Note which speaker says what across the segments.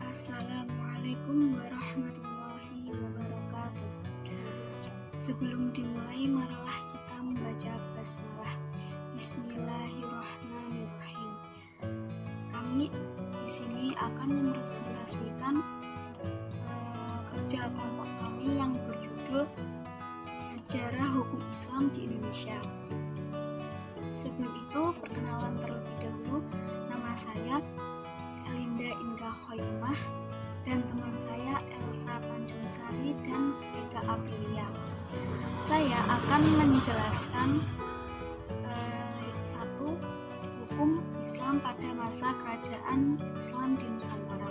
Speaker 1: Assalamualaikum warahmatullahi wabarakatuh. Sebelum dimulai, marilah kita membaca basmalah. Bismillahirrahmanirrahim. Kami di sini akan mempresentasikan kerja kelompok kami yang berjudul Sejarah Hukum Islam di Indonesia. Sebelum itu, perkenalan terlebih dahulu. Nama saya Elinda Indah Khoimah dan teman saya Elsa Tanjungsari dan Eka Aprilia. Saya akan menjelaskan satu, hukum Islam pada masa kerajaan Islam di Nusantara.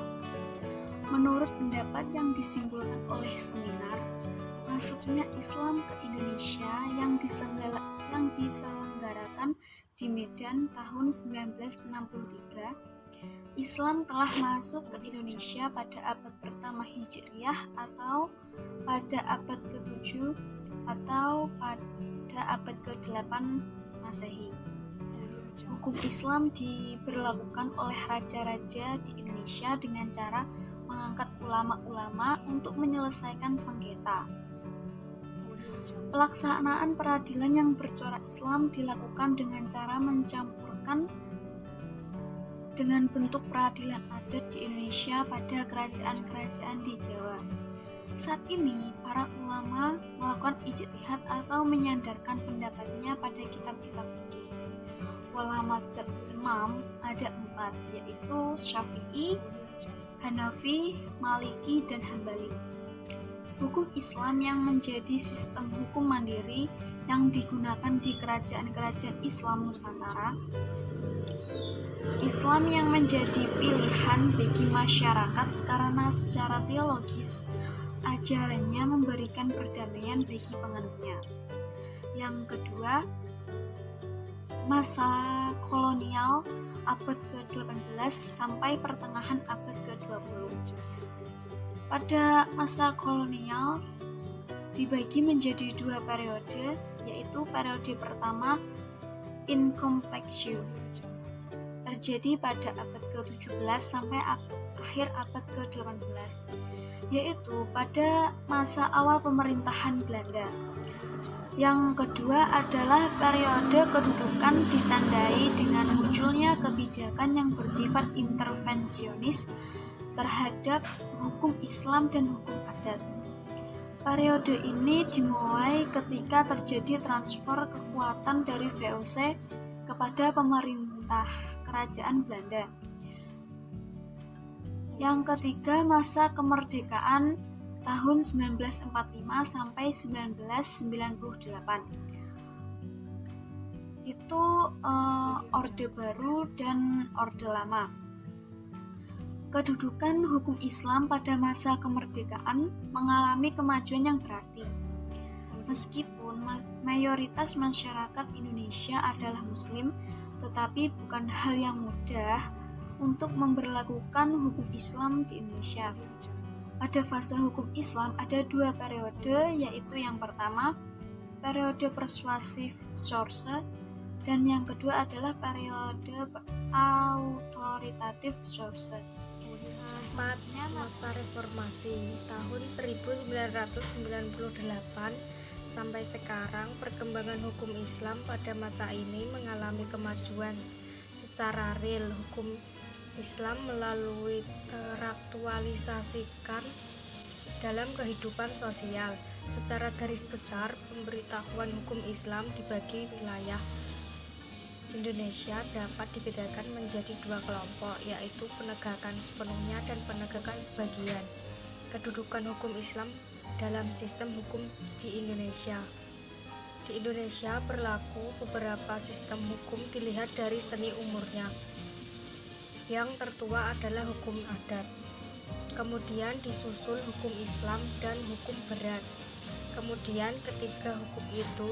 Speaker 1: Menurut pendapat yang disimpulkan oleh seminar, masuknya Islam ke Indonesia yang diselenggarakan di Medan tahun 1963, Islam telah masuk ke Indonesia pada abad pertama Hijriah atau pada abad ke-7 atau pada abad ke-8 Masehi. Hukum Islam diberlakukan oleh raja-raja di Indonesia dengan cara mengangkat ulama-ulama untuk menyelesaikan sengketa. Pelaksanaan peradilan yang bercorak Islam dilakukan dengan cara mencampurkan dengan bentuk peradilan adat di Indonesia pada kerajaan-kerajaan di Jawa. Saat ini, para ulama melakukan ijtihad atau menyandarkan pendapatnya pada kitab-kitab fikih. Pola mazhab imam ada 4, yaitu Syafi'i, Hanafi, Maliki, dan Hambali. Hukum Islam yang menjadi sistem hukum mandiri yang digunakan di kerajaan-kerajaan Islam Nusantara. Islam yang menjadi pilihan bagi masyarakat karena secara teologis ajarannya memberikan perdamaian bagi penganutnya. Yang kedua, masa kolonial abad ke-18 sampai pertengahan abad ke-20. Pada masa kolonial dibagi menjadi 2 periode, yaitu periode pertama Incomplexion terjadi pada abad ke-17 sampai akhir abad ke-18, yaitu pada masa awal pemerintahan Belanda. Yang kedua adalah periode kedudukan ditandai dengan munculnya kebijakan yang bersifat intervensionis terhadap hukum Islam dan hukum adat. Periode ini dimulai ketika terjadi transfer kekuatan dari VOC kepada pemerintah kerajaan Belanda. Yang ketiga, masa kemerdekaan tahun 1945 sampai 1998. Itu Orde Baru dan Orde Lama. Kedudukan hukum Islam pada masa kemerdekaan mengalami kemajuan yang berarti. Meskipun mayoritas masyarakat Indonesia adalah Muslim, tetapi bukan hal yang mudah untuk memberlakukan hukum Islam di Indonesia. Pada fase hukum Islam ada 2 periode, yaitu yang pertama periode persuasif source dan yang kedua adalah periode autoritatif source.
Speaker 2: Selanjutnya masa reformasi tahun 1998 sampai sekarang, perkembangan hukum Islam pada masa ini mengalami kemajuan secara real. Hukum Islam melalui teraktualisasikan dalam kehidupan sosial. Secara garis besar, pemberitahuan hukum Islam dibagi wilayah Indonesia dapat dibedakan menjadi 2 kelompok, yaitu penegakan sepenuhnya dan penegakan sebagian. Kedudukan hukum Islam dalam sistem hukum di Indonesia. Di Indonesia berlaku beberapa sistem hukum dilihat dari seni umurnya. Yang tertua adalah hukum adat. Kemudian disusul hukum Islam dan hukum berat. Kemudian ketiga hukum itu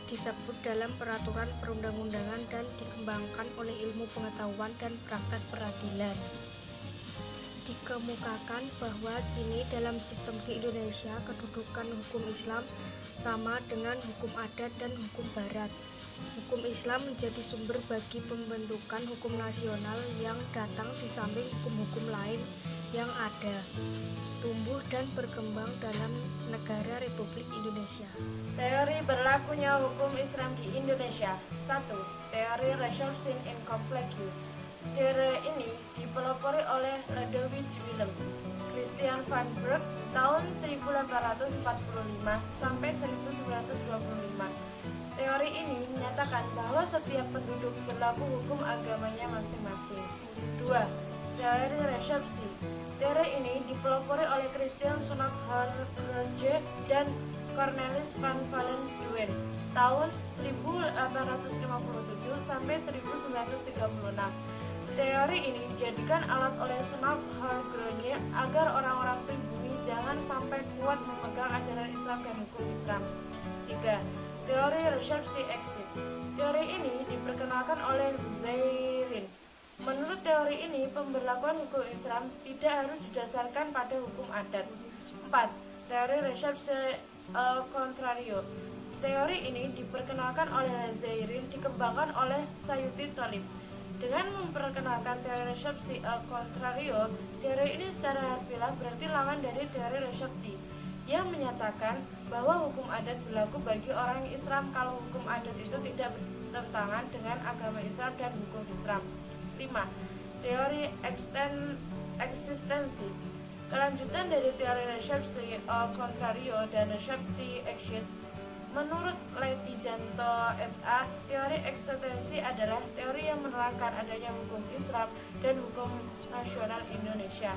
Speaker 2: disebut dalam peraturan perundang-undangan dan dikembangkan oleh ilmu pengetahuan dan praktek peradilan. Dikemukakan bahwa kini dalam sistem di Indonesia kedudukan hukum Islam sama dengan hukum adat dan hukum barat. Hukum Islam menjadi sumber bagi pembentukan hukum nasional yang datang di samping hukum-hukum lain yang ada, tumbuh dan berkembang dalam negara Republik Indonesia.
Speaker 3: Teori berlakunya hukum Islam di Indonesia. 1. Teori Resorption in Complexion. Teori ini dipelopori oleh Ludwig Wilhelm Christian van Berg tahun 1845 sampai 1925. Teori ini menyatakan bahwa setiap penduduk berlaku hukum agamanya masing-masing. 2. Teori resepsi. Teori ini dipelopori oleh Christian Sonneck-Harge dan Cornelis van Valentijn tahun 1857 sampai 1936. Teori ini dijadikan alat oleh Sonneck-Harge agar orang-orang pribumi jangan sampai kuat memegang ajaran Islam dan hukum Islam. 3. Teori resepsi exit. Teori ini diperkenalkan oleh Husserl. Menurut teori ini, pemberlakuan hukum Islam tidak harus didasarkan pada hukum adat. 4. Teori resepsi contrario. Teori ini diperkenalkan oleh Husserl, dikembangkan oleh Sayuti Thalib. Dengan memperkenalkan teori resepsi contrario, teori ini secara harfiah berarti lawan dari teori resepti, yang menyatakan bahwa hukum adat berlaku bagi orang Islam kalau hukum adat itu tidak bertentangan dengan agama Islam dan hukum Islam. 5. Teori eksistensi. Kelanjutan dari teori resepsi contrario dan resepsi exit. Menurut Letijanto S.A., teori eksistensi adalah teori yang menerangkan adanya hukum Islam dan hukum nasional Indonesia.